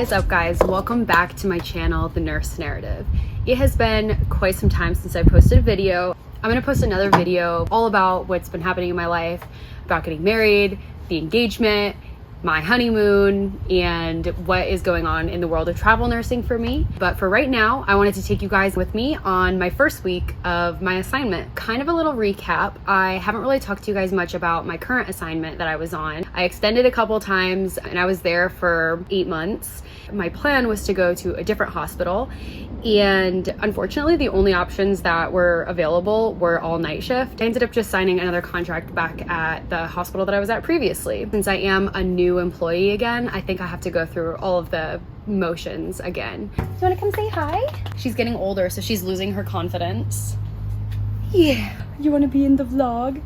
What is up, guys? Welcome back to my channel, The Nurse Narrative. It has been quite some time since I posted a video. I'm gonna post another video all about what's been happening in my life, about getting married, the engagement, my honeymoon, and what is going on in the world of travel nursing for me. But for right now, I wanted to take you guys with me on my first week of my assignment. Kind of a little recap. I haven't really talked to you guys much about my current assignment that I was on. I extended a couple times and I was there for 8 months. My plan was to go to a different hospital, and unfortunately the only options that were available were all night shift. I ended up just signing another contract back at the hospital that I was at previously. Since I am a new employee again, I think I have to go through all of the motions again. Do you want to come say hi? She's getting older, so she's losing her confidence. Yeah, you want to be in the vlog?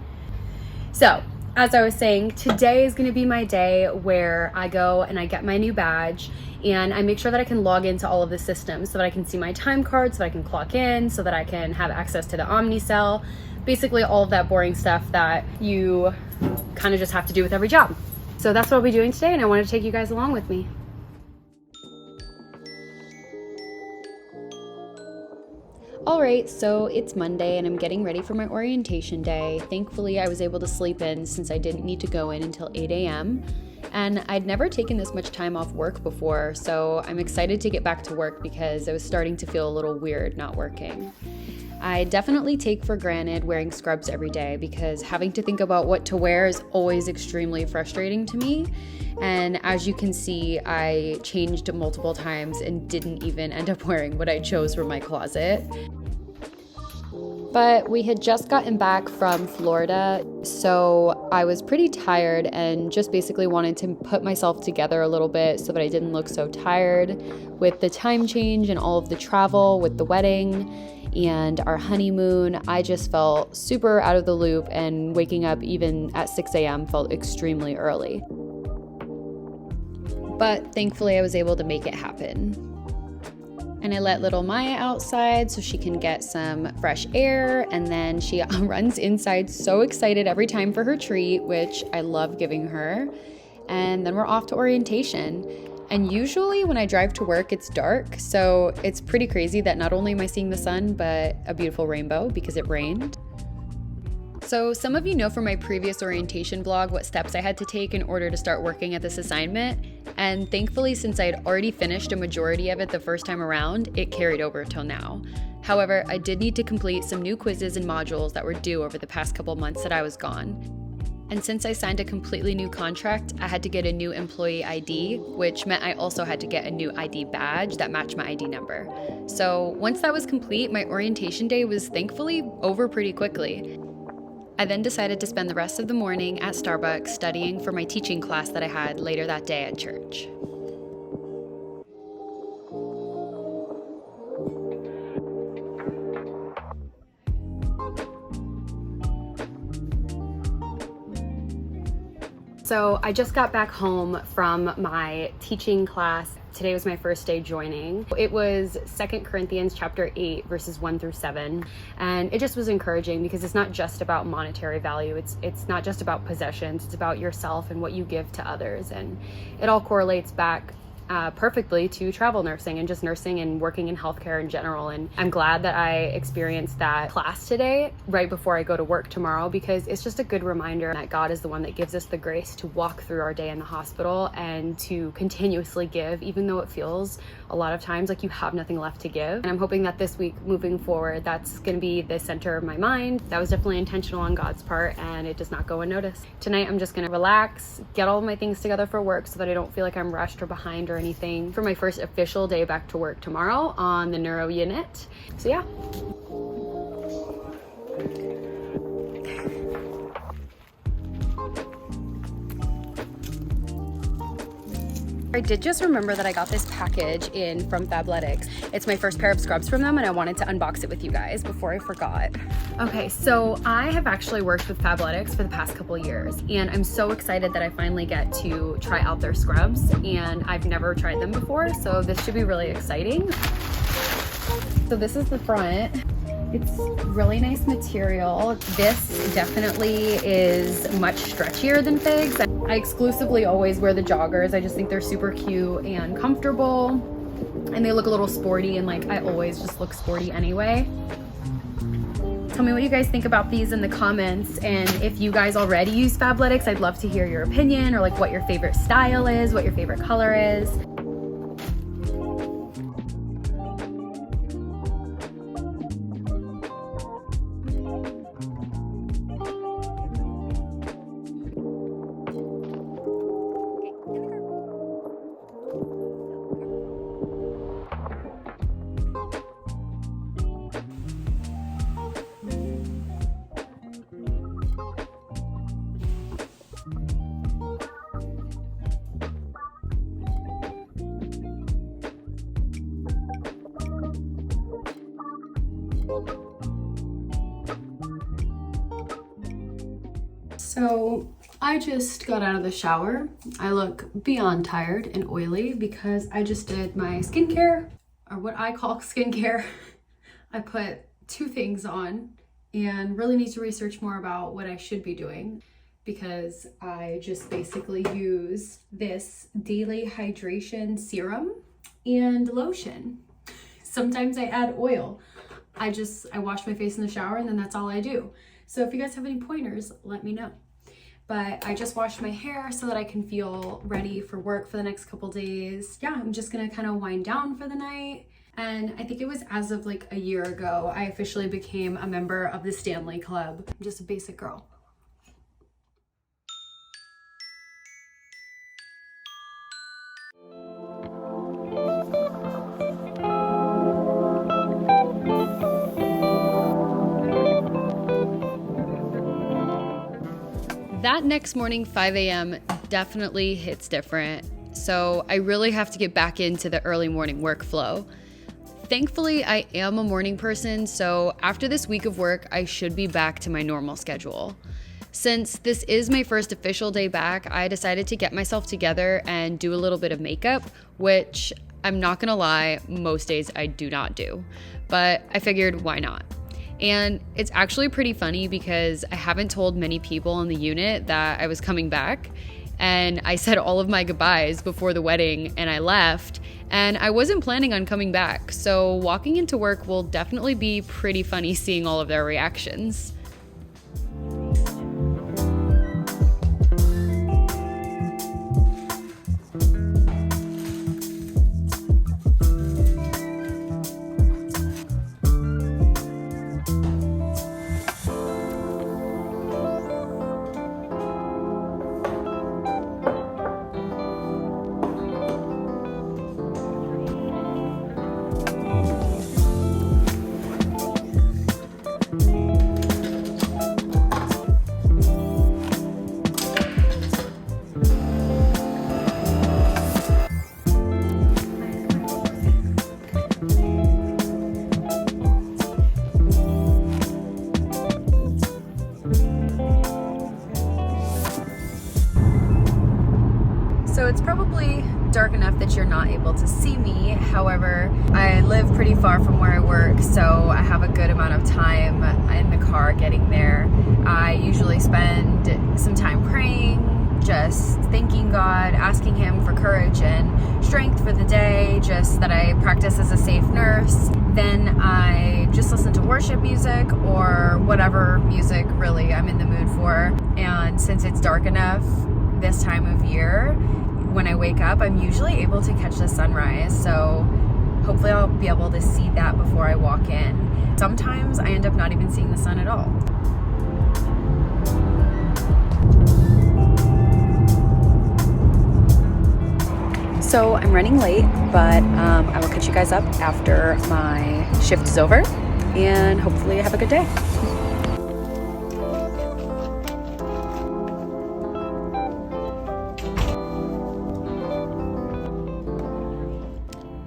So, as I was saying, today is going to be my day where I go and I get my new badge and I make sure that I can log into all of the systems so that I can see my time card, so that I can clock in, so that I can have access to the Omnicell. Basically all of that boring stuff that you kind of just have to do with every job. So that's what I'll be doing today, and I wanted to take you guys along with me. Alright, so it's Monday and I'm getting ready for my orientation day. Thankfully, I was able to sleep in since I didn't need to go in until 8 a.m. And I'd never taken this much time off work before, so I'm excited to get back to work because I was starting to feel a little weird not working. I definitely take for granted wearing scrubs every day because having to think about what to wear is always extremely frustrating to me. And as you can see, I changed multiple times and didn't even end up wearing what I chose from my closet. But we had just gotten back from Florida, so I was pretty tired and just basically wanted to put myself together a little bit so that I didn't look so tired with the time change and all of the travel with the wedding and our honeymoon. I just felt super out of the loop, and waking up even at 6 a.m. felt extremely early. But thankfully I was able to make it happen. And I let little Maya outside so she can get some fresh air, and then she runs inside so excited every time for her treat, which I love giving her. And then we're off to orientation. And usually when I drive to work, it's dark, so it's pretty crazy that not only am I seeing the sun, but a beautiful rainbow because it rained. So some of you know from my previous orientation vlog what steps I had to take in order to start working at this assignment, and thankfully since I had already finished a majority of it the first time around, it carried over till now. However, I did need to complete some new quizzes and modules that were due over the past couple months that I was gone. And since I signed a completely new contract, I had to get a new employee ID, which meant I also had to get a new ID badge that matched my ID number. So once that was complete, my orientation day was thankfully over pretty quickly. I then decided to spend the rest of the morning at Starbucks studying for my teaching class that I had later that day at church. So I just got back home from my teaching class. Today was my first day joining. It was 2 Corinthians chapter 8, verses 1 through 7. And it just was encouraging because it's not just about monetary value. It's not just about possessions. It's about yourself and what you give to others. And it all correlates back perfectly to travel nursing and just nursing and working in healthcare in general. And I'm glad that I experienced that class today right before I go to work tomorrow, because it's just a good reminder that God is the one that gives us the grace to walk through our day in the hospital and to continuously give, even though it feels a lot of times like you have nothing left to give. And I'm hoping that this week moving forward, that's going to be the center of my mind. That was definitely intentional on God's part, and it does not go unnoticed. Tonight I'm just going to relax, get all of my things together for work so that I don't feel like I'm rushed or behind or anything for my first official day back to work tomorrow on the neuro unit. So yeah. I did just remember that I got this package in from Fabletics. It's my first pair of scrubs from them, and I wanted to unbox it with you guys before I forgot. Okay, so I have actually worked with Fabletics for the past couple years, and I'm so excited that I finally get to try out their scrubs, and I've never tried them before, so this should be really exciting. So this is the front. It's really nice material. This definitely is much stretchier than Figs. I exclusively always wear the joggers. I just think they're super cute and comfortable, and they look a little sporty, and like I always just look sporty anyway. Tell me what you guys think about these in the comments, and if you guys already use Fabletics, I'd love to hear your opinion, or like what your favorite style is, what your favorite color is. So I just got out of the shower. I look beyond tired and oily because I just did my skincare, or what I call skincare. I put 2 things on and really need to research more about what I should be doing, because I just basically use this daily hydration serum and lotion. Sometimes I add oil. I wash my face in the shower and then that's all I do. So if you guys have any pointers, let me know. But I just washed my hair so that I can feel ready for work for the next couple days. Yeah, I'm just gonna kind of wind down for the night. And I think it was as of like a year ago, I officially became a member of the Stanley Club. I'm just a basic girl. That next morning, 5 a.m. definitely hits different. So I really have to get back into the early morning workflow. Thankfully, I am a morning person, so after this week of work, I should be back to my normal schedule. Since this is my first official day back, I decided to get myself together and do a little bit of makeup, which I'm not gonna lie, most days I do not do. But I figured, why not? And it's actually pretty funny because I haven't told many people in the unit that I was coming back, and I said all of my goodbyes before the wedding and I left, and I wasn't planning on coming back. So walking into work will definitely be pretty funny seeing all of their reactions. So it's probably dark enough that you're not able to see me. However, I live pretty far from where I work, so I have a good amount of time in the car getting there. I usually spend some time praying, just thanking God, asking Him for courage and strength for the day, just that I practice as a safe nurse. Then I just listen to worship music or whatever music really I'm in the mood for. And since it's dark enough this time of year, when I wake up, I'm usually able to catch the sunrise, so hopefully I'll be able to see that before I walk in. Sometimes I end up not even seeing the sun at all. So I'm running late, but I will catch you guys up after my shift is over, and hopefully have a good day.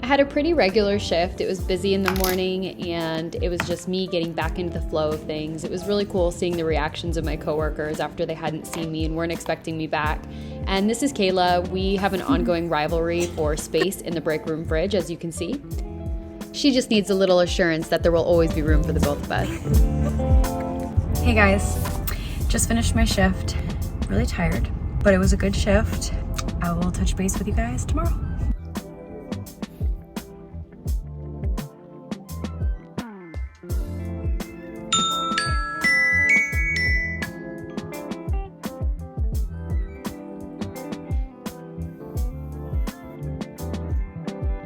I had a pretty regular shift. It was busy in the morning, and it was just me getting back into the flow of things. It was really cool seeing the reactions of my coworkers after they hadn't seen me and weren't expecting me back. And this is Kayla. We have an ongoing rivalry for space in the break room fridge, as you can see. She just needs a little assurance that there will always be room for the both of us. Hey guys, just finished my shift. Really tired. but it was a good shift. I will touch base with you guys tomorrow.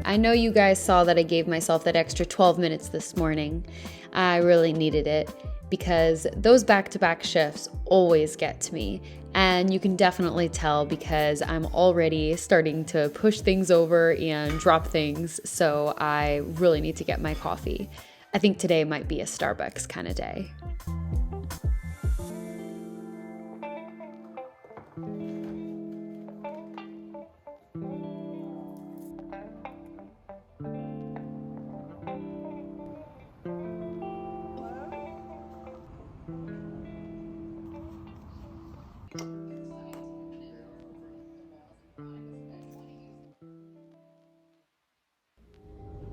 I know you guys saw that I gave myself that extra 12 minutes this morning. I really needed it because those back-to-back shifts always get to me. And you can definitely tell because I'm already starting to push things over and drop things. So I really need to get my coffee. I think today might be a Starbucks kind of day.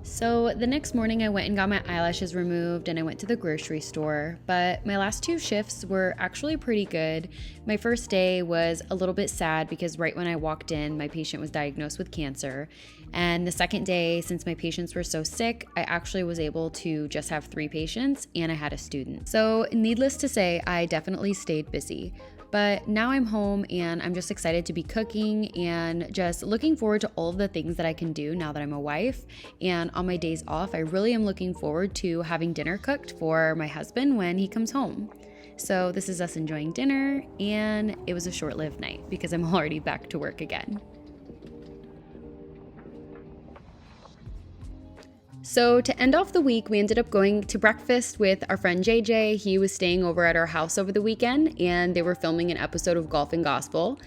So the next morning I went and got my eyelashes removed and I went to the grocery store, but my last 2 shifts were actually pretty good. My first day was a little bit sad because right when I walked in, my patient was diagnosed with cancer. And the second day, since my patients were so sick, I actually was able to just have 3 patients and I had a student. So needless to say, I definitely stayed busy. But now I'm home and I'm just excited to be cooking and just looking forward to all of the things that I can do now that I'm a wife. And on my days off, I really am looking forward to having dinner cooked for my husband when he comes home. So this is us enjoying dinner, and it was a short-lived night because I'm already back to work again. So to end off the week, we ended up going to breakfast with our friend JJ. He was staying over at our house over the weekend and they were filming an episode of Golf and Gospel.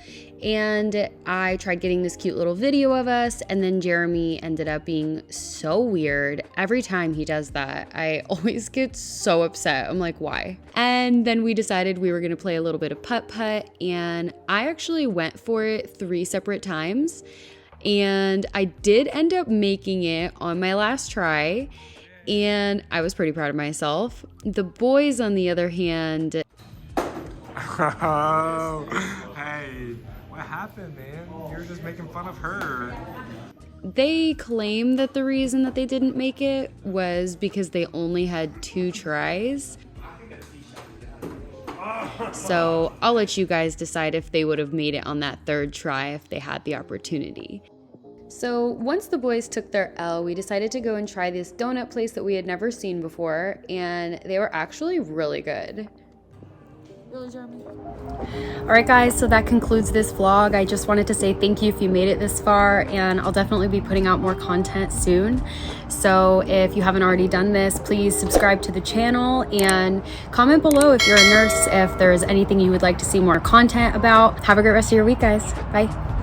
And I tried getting this cute little video of us, and then Jeremy ended up being so weird. Every time he does that, I always get so upset. I'm like, why? And then we decided we were gonna play a little bit of putt-putt, and I actually went for it 3 separate times. And I did end up making it on my last try, and I was pretty proud of myself. The boys, on the other hand... Oh, hey, what happened, man? You were just making fun of her. They claim that the reason that they didn't make it was because they only had 2 tries. So I'll let you guys decide if they would have made it on that 3rd try if they had the opportunity. So once the boys took their L, we decided to go and try this donut place that we had never seen before, and they were actually really good. Really, Jeremy? Alright guys, so that concludes this vlog. I just wanted to say thank you if you made it this far, and I'll definitely be putting out more content soon. So if you haven't already done this, please subscribe to the channel and comment below if you're a nurse, if there's anything you would like to see more content about. Have a great rest of your week, guys. Bye.